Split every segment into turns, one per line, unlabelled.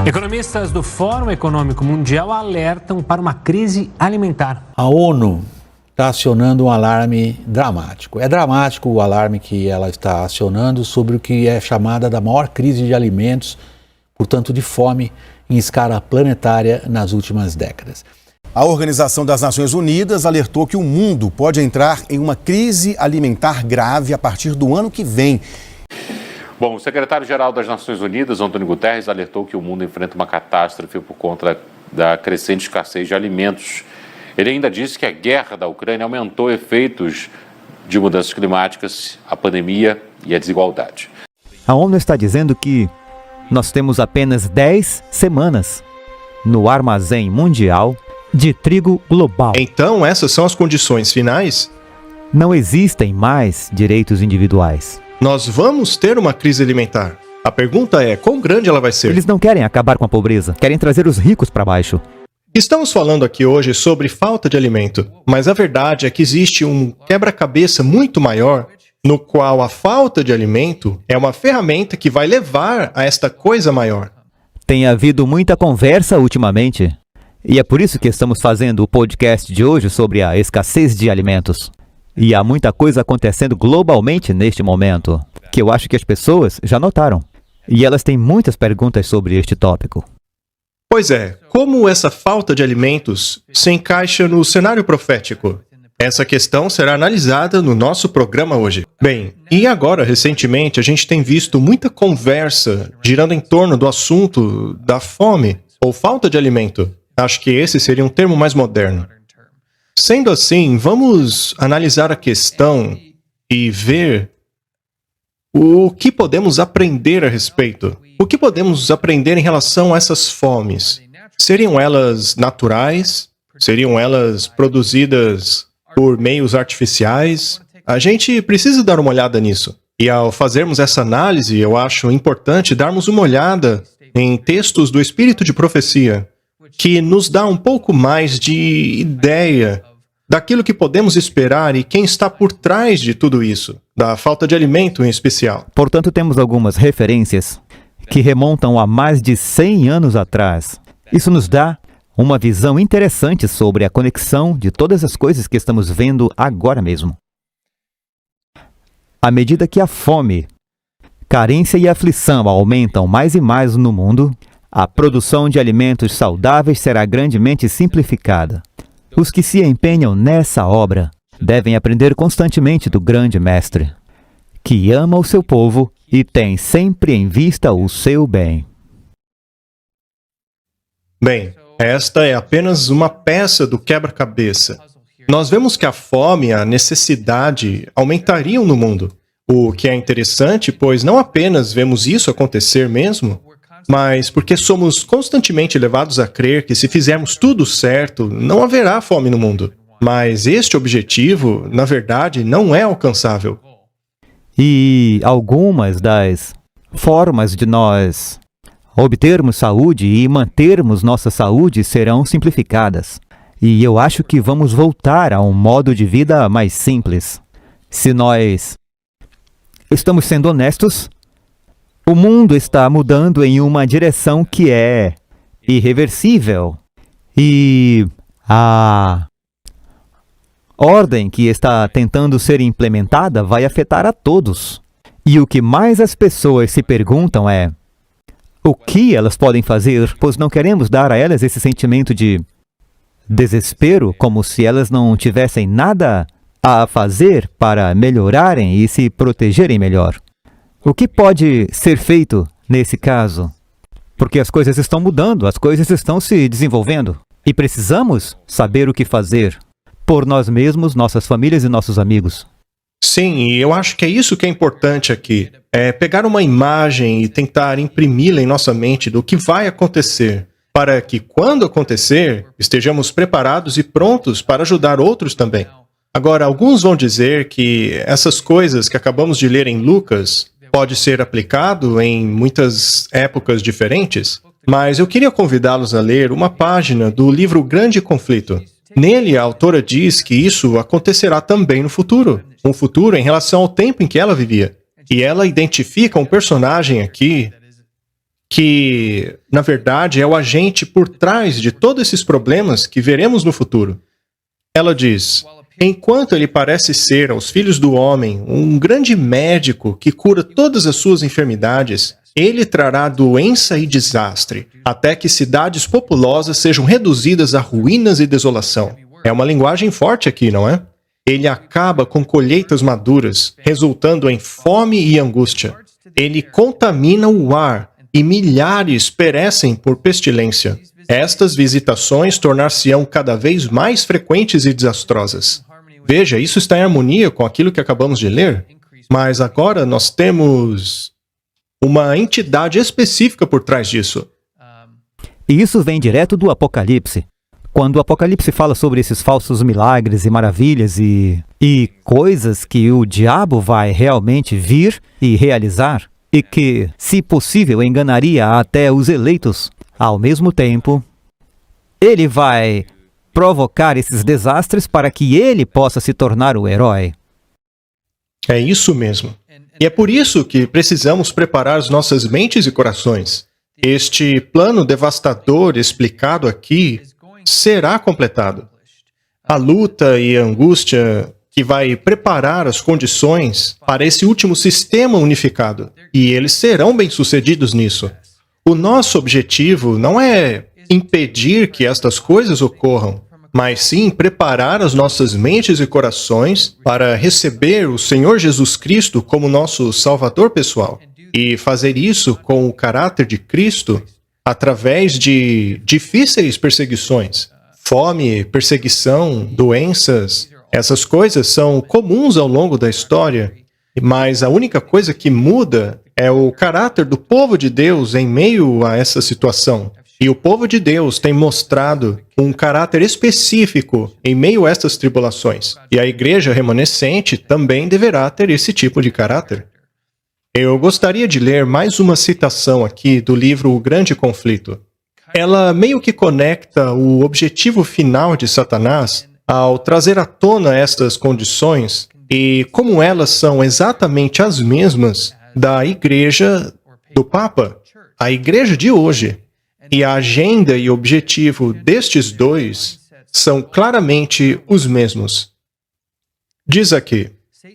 Economistas do Fórum Econômico Mundial alertam para uma crise alimentar.
A ONU está acionando um alarme dramático. É dramático o alarme que ela está acionando sobre o que é chamada da maior crise de alimentos, portanto de fome, em escala planetária nas últimas décadas.
A Organização das Nações Unidas alertou que o mundo pode entrar em uma crise alimentar grave a partir do ano que vem.
Bom, o secretário-geral das Nações Unidas, Antônio Guterres, alertou que o mundo enfrenta uma catástrofe por conta da crescente escassez de alimentos. Ele ainda disse que a guerra da Ucrânia aumentou efeitos de mudanças climáticas, a pandemia e a desigualdade.
A ONU está dizendo que nós temos apenas 10 semanas no armazém mundial de trigo global.
Então, essas são as condições finais?
Não existem mais direitos individuais.
Nós vamos ter uma crise alimentar. A pergunta é, quão grande ela vai ser?
Eles não querem acabar com a pobreza, querem trazer os ricos para baixo.
Estamos falando aqui hoje sobre falta de alimento, mas a verdade é que existe um quebra-cabeça muito maior, no qual a falta de alimento é uma ferramenta que vai levar a esta coisa maior.
Tem havido muita conversa ultimamente, e é por isso que estamos fazendo o podcast de hoje sobre a escassez de alimentos. E há muita coisa acontecendo globalmente neste momento, que eu acho que as pessoas já notaram. E elas têm muitas perguntas sobre este tópico.
Pois é, como essa falta de alimentos se encaixa no cenário profético? Essa questão será analisada no nosso programa hoje. Bem, e agora, recentemente, a gente tem visto muita conversa girando em torno do assunto da fome ou falta de alimento. Acho que esse seria um termo mais moderno. Sendo assim, vamos analisar a questão e ver o que podemos aprender a respeito. O que podemos aprender em relação a essas fomes? Seriam elas naturais? Seriam elas produzidas por meios artificiais? A gente precisa dar uma olhada nisso. E ao fazermos essa análise, eu acho importante darmos uma olhada em textos do Espírito de Profecia, que nos dá um pouco mais de ideia daquilo que podemos esperar e quem está por trás de tudo isso, da falta de alimento em especial.
Portanto, temos algumas referências que remontam a mais de 100 anos atrás. Isso nos dá uma visão interessante sobre a conexão de todas as coisas que estamos vendo agora mesmo. À medida que a fome, carência e aflição aumentam mais e mais no mundo, a produção de alimentos saudáveis será grandemente simplificada. Os que se empenham nessa obra devem aprender constantemente do grande mestre, que ama o seu povo e tem sempre em vista o seu bem.
Bem, esta é apenas uma peça do quebra-cabeça. Nós vemos que a fome e a necessidade aumentariam no mundo, o que é interessante, pois não apenas vemos isso acontecer mesmo, mas porque somos constantemente levados a crer que se fizermos tudo certo, não haverá fome no mundo. Mas este objetivo, na verdade, não é alcançável.
E algumas das formas de nós obtermos saúde e mantermos nossa saúde serão simplificadas. E eu acho que vamos voltar a um modo de vida mais simples. Se nós estamos sendo honestos, o mundo está mudando em uma direção que é irreversível. E a ordem que está tentando ser implementada vai afetar a todos. E o que mais as pessoas se perguntam é o que elas podem fazer, pois não queremos dar a elas esse sentimento de desespero, como se elas não tivessem nada a fazer para melhorarem e se protegerem melhor. O que pode ser feito nesse caso? Porque as coisas estão mudando, as coisas estão se desenvolvendo. E precisamos saber o que fazer por nós mesmos, nossas famílias e nossos amigos.
Sim, e eu acho que é isso que é importante aqui. É pegar uma imagem e tentar imprimi-la em nossa mente do que vai acontecer, para que, quando acontecer, estejamos preparados e prontos para ajudar outros também. Agora, alguns vão dizer que essas coisas que acabamos de ler em Lucas pode ser aplicado em muitas épocas diferentes, mas eu queria convidá-los a ler uma página do livro Grande Conflito. Nele, a autora diz que isso acontecerá também no futuro, um futuro em relação ao tempo em que ela vivia. E ela identifica um personagem aqui que, na verdade, é o agente por trás de todos esses problemas que veremos no futuro. Ela diz: enquanto ele parece ser aos filhos do homem um grande médico que cura todas as suas enfermidades, ele trará doença e desastre, até que cidades populosas sejam reduzidas a ruínas e desolação. É uma linguagem forte aqui, não é? Ele acaba com colheitas maduras, resultando em fome e angústia. Ele contamina o ar e milhares perecem por pestilência. Estas visitações tornar-se-ão cada vez mais frequentes e desastrosas. Veja, isso está em harmonia com aquilo que acabamos de ler, mas agora nós temos uma entidade específica por trás disso.
E isso vem direto do Apocalipse. Quando o Apocalipse fala sobre esses falsos milagres e maravilhas e coisas que o diabo vai realmente vir e realizar, e que, se possível, enganaria até os eleitos, ao mesmo tempo, ele vai provocar esses desastres para que ele possa se tornar o herói.
É isso mesmo. E é por isso que precisamos preparar as nossas mentes e corações. Este plano devastador explicado aqui será completado. A luta e a angústia que vai preparar as condições para esse último sistema unificado. E eles serão bem-sucedidos nisso. O nosso objetivo não é impedir que estas coisas ocorram, mas sim preparar as nossas mentes e corações para receber o Senhor Jesus Cristo como nosso Salvador pessoal. E fazer isso com o caráter de Cristo através de difíceis perseguições. Fome, perseguição, doenças, essas coisas são comuns ao longo da história, mas a única coisa que muda é o caráter do povo de Deus em meio a essa situação. E o povo de Deus tem mostrado um caráter específico em meio a estas tribulações. E a igreja remanescente também deverá ter esse tipo de caráter. Eu gostaria de ler mais uma citação aqui do livro O Grande Conflito. Ela meio que conecta o objetivo final de Satanás ao trazer à tona estas condições e como elas são exatamente as mesmas da igreja do Papa, a igreja de hoje. E a agenda e objetivo destes dois são claramente os mesmos. Diz aqui: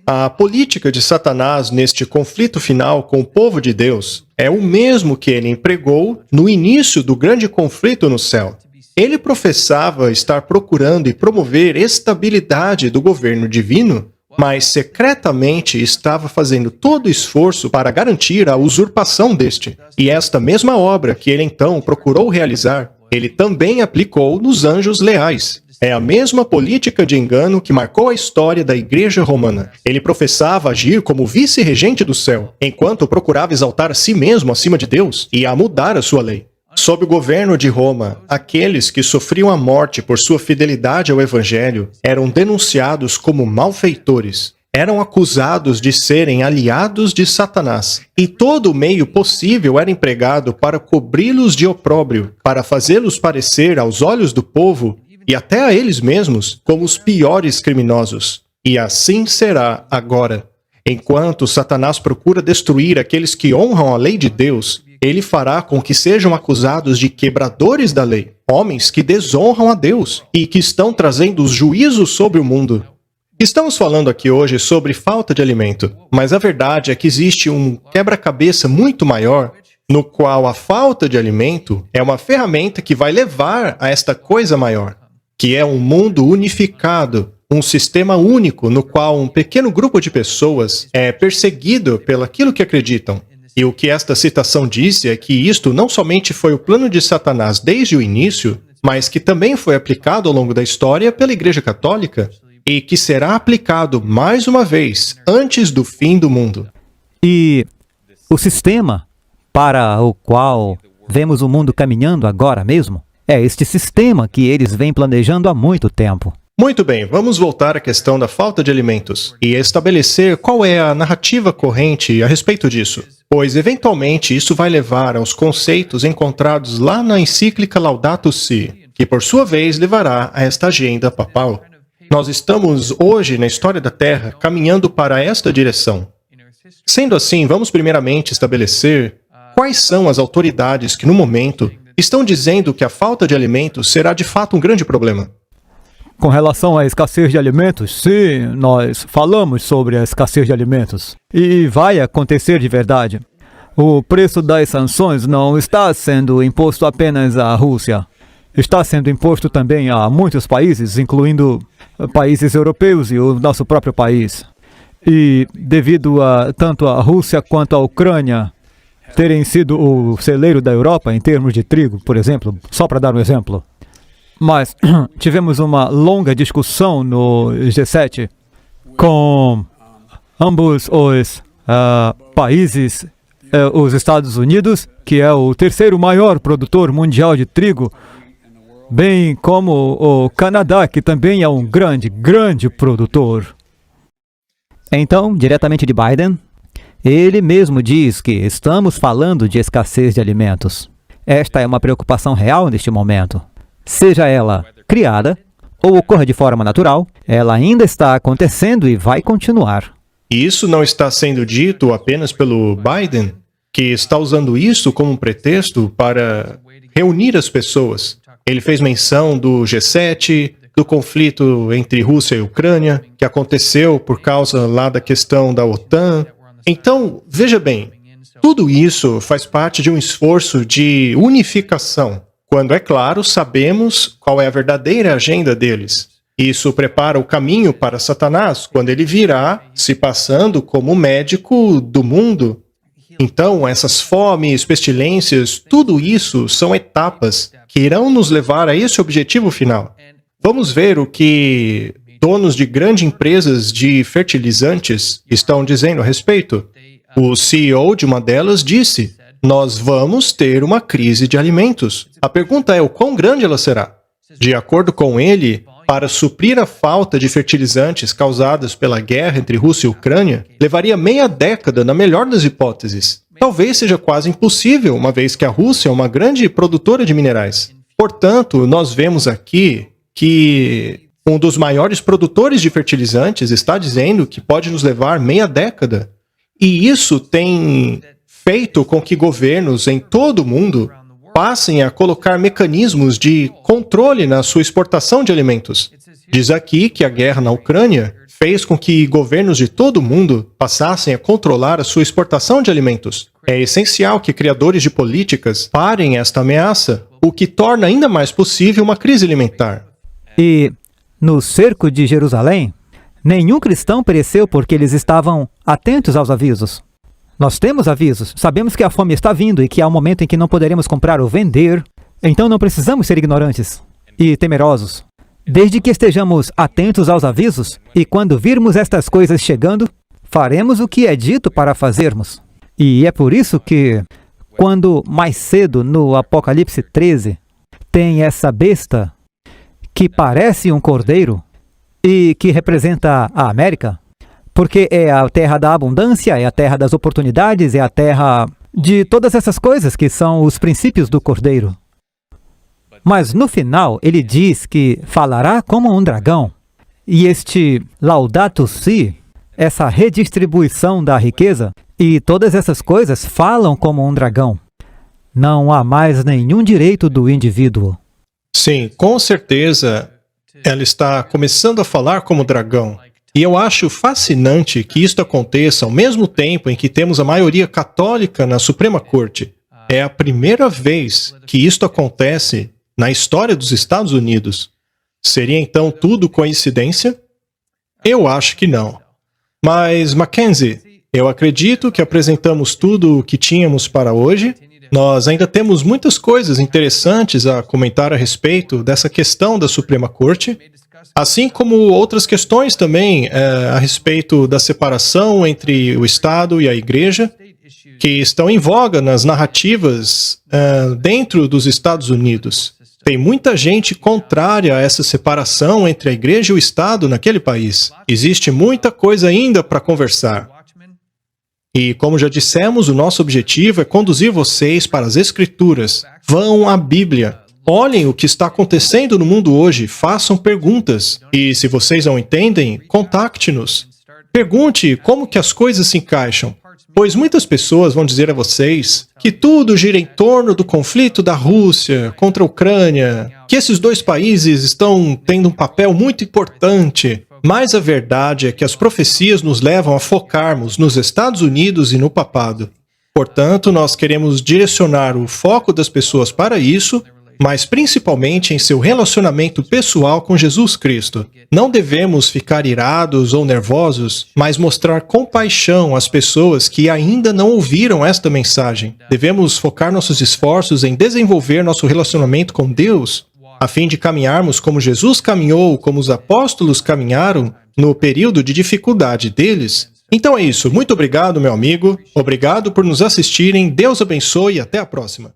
a política de Satanás neste conflito final com o povo de Deus é o mesmo que ele empregou no início do grande conflito no céu. Ele professava estar procurando e promover estabilidade do governo divino, mas secretamente estava fazendo todo o esforço para garantir a usurpação deste. E esta mesma obra que ele então procurou realizar, ele também aplicou nos anjos leais. É a mesma política de engano que marcou a história da Igreja Romana. Ele professava agir como vice-regente do céu, enquanto procurava exaltar a si mesmo acima de Deus e a mudar a sua lei. Sob o governo de Roma, aqueles que sofriam a morte por sua fidelidade ao Evangelho eram denunciados como malfeitores. Eram acusados de serem aliados de Satanás. E todo o meio possível era empregado para cobri-los de opróbrio, para fazê-los parecer aos olhos do povo e até a eles mesmos como os piores criminosos. E assim será agora. Enquanto Satanás procura destruir aqueles que honram a lei de Deus, ele fará com que sejam acusados de quebradores da lei, homens que desonram a Deus e que estão trazendo os juízos sobre o mundo. Estamos falando aqui hoje sobre falta de alimento, mas a verdade é que existe um quebra-cabeça muito maior, no qual a falta de alimento é uma ferramenta que vai levar a esta coisa maior, que é um mundo unificado, um sistema único no qual um pequeno grupo de pessoas é perseguido pelo aquilo que acreditam. E o que esta citação disse é que isto não somente foi o plano de Satanás desde o início, mas que também foi aplicado ao longo da história pela Igreja Católica e que será aplicado mais uma vez antes do fim do mundo.
E o sistema para o qual vemos o mundo caminhando agora mesmo é este sistema que eles vêm planejando há muito tempo.
Muito bem, vamos voltar à questão da falta de alimentos e estabelecer qual é a narrativa corrente a respeito disso, pois eventualmente isso vai levar aos conceitos encontrados lá na encíclica Laudato Si, que por sua vez levará a esta agenda papal. Nós estamos hoje na história da Terra caminhando para esta direção. Sendo assim, vamos primeiramente estabelecer quais são as autoridades que, no momento, estão dizendo que a falta de alimentos será de fato um grande problema?
Com relação à escassez de alimentos, sim, nós falamos sobre a escassez de alimentos. E vai acontecer de verdade. O preço das sanções não está sendo imposto apenas à Rússia. Está sendo imposto também a muitos países, incluindo países europeus e o nosso próprio país. E devido a tanto a Rússia quanto a Ucrânia terem sido o celeiro da Europa em termos de trigo, por exemplo, só para dar um exemplo. Mas tivemos uma longa discussão no G7 com ambos os países, os Estados Unidos, que é o terceiro maior produtor mundial de trigo, bem como o Canadá, que também é um grande produtor. Então, diretamente de Biden, ele mesmo diz que estamos falando de escassez de alimentos. Esta é uma preocupação real neste momento. Seja ela criada ou ocorra de forma natural, ela ainda está acontecendo e vai continuar.
E isso não está sendo dito apenas pelo Biden, que está usando isso como um pretexto para reunir as pessoas. Ele fez menção do G7, do conflito entre Rússia e Ucrânia, que aconteceu por causa lá da questão da OTAN. Então, veja bem, tudo isso faz parte de um esforço de unificação, quando, é claro, sabemos qual é a verdadeira agenda deles. Isso prepara o caminho para Satanás, quando ele virá se passando como médico do mundo. Então, essas fomes, pestilências, tudo isso são etapas que irão nos levar a esse objetivo final. Vamos ver o que donos de grandes empresas de fertilizantes estão dizendo a respeito. O CEO de uma delas disse: nós vamos ter uma crise de alimentos. A pergunta é o quão grande ela será? De acordo com ele, para suprir a falta de fertilizantes causadas pela guerra entre Rússia e Ucrânia, levaria meia década na melhor das hipóteses. Talvez seja quase impossível, uma vez que a Rússia é uma grande produtora de minerais. Portanto, nós vemos aqui que um dos maiores produtores de fertilizantes está dizendo que pode nos levar meia década. E isso tem feito com que governos em todo o mundo passem a colocar mecanismos de controle na sua exportação de alimentos. Diz aqui que a guerra na Ucrânia fez com que governos de todo o mundo passassem a controlar a sua exportação de alimentos. É essencial que criadores de políticas parem esta ameaça, o que torna ainda mais possível uma crise alimentar.
E no cerco de Jerusalém, nenhum cristão pereceu porque eles estavam atentos aos avisos. Nós temos avisos, sabemos que a fome está vindo e que há um momento em que não poderemos comprar ou vender, então não precisamos ser ignorantes e temerosos. Desde que estejamos atentos aos avisos e quando virmos estas coisas chegando, faremos o que é dito para fazermos. E é por isso que, quando mais cedo no Apocalipse 13, tem essa besta que parece um cordeiro e que representa a América, porque é a terra da abundância, é a terra das oportunidades, é a terra de todas essas coisas que são os princípios do cordeiro. Mas no final ele diz que falará como um dragão. E este Laudato Si, essa redistribuição da riqueza e todas essas coisas falam como um dragão. Não há mais nenhum direito do indivíduo.
Sim, com certeza ela está começando a falar como dragão. E eu acho fascinante que isto aconteça ao mesmo tempo em que temos a maioria católica na Suprema Corte. É a primeira vez que isto acontece na história dos Estados Unidos. Seria então tudo coincidência? Eu acho que não. Mas, Mackenzie, eu acredito que apresentamos tudo o que tínhamos para hoje. Nós ainda temos muitas coisas interessantes a comentar a respeito dessa questão da Suprema Corte, assim como outras questões também a respeito da separação entre o Estado e a Igreja, que estão em voga nas narrativas dentro dos Estados Unidos. Tem muita gente contrária a essa separação entre a Igreja e o Estado naquele país. Existe muita coisa ainda para conversar. E, como já dissemos, o nosso objetivo é conduzir vocês para as Escrituras. Vão à Bíblia. Olhem o que está acontecendo no mundo hoje, façam perguntas. E se vocês não entendem, contacte-nos. Pergunte como que as coisas se encaixam. Pois muitas pessoas vão dizer a vocês que tudo gira em torno do conflito da Rússia contra a Ucrânia, que esses dois países estão tendo um papel muito importante. Mas a verdade é que as profecias nos levam a focarmos nos Estados Unidos e no papado. Portanto, nós queremos direcionar o foco das pessoas para isso, mas principalmente em seu relacionamento pessoal com Jesus Cristo. Não devemos ficar irados ou nervosos, mas mostrar compaixão às pessoas que ainda não ouviram esta mensagem. Devemos focar nossos esforços em desenvolver nosso relacionamento com Deus, a fim de caminharmos como Jesus caminhou, como os apóstolos caminharam, no período de dificuldade deles. Então é isso. Muito obrigado, meu amigo. Obrigado por nos assistirem. Deus abençoe e até a próxima.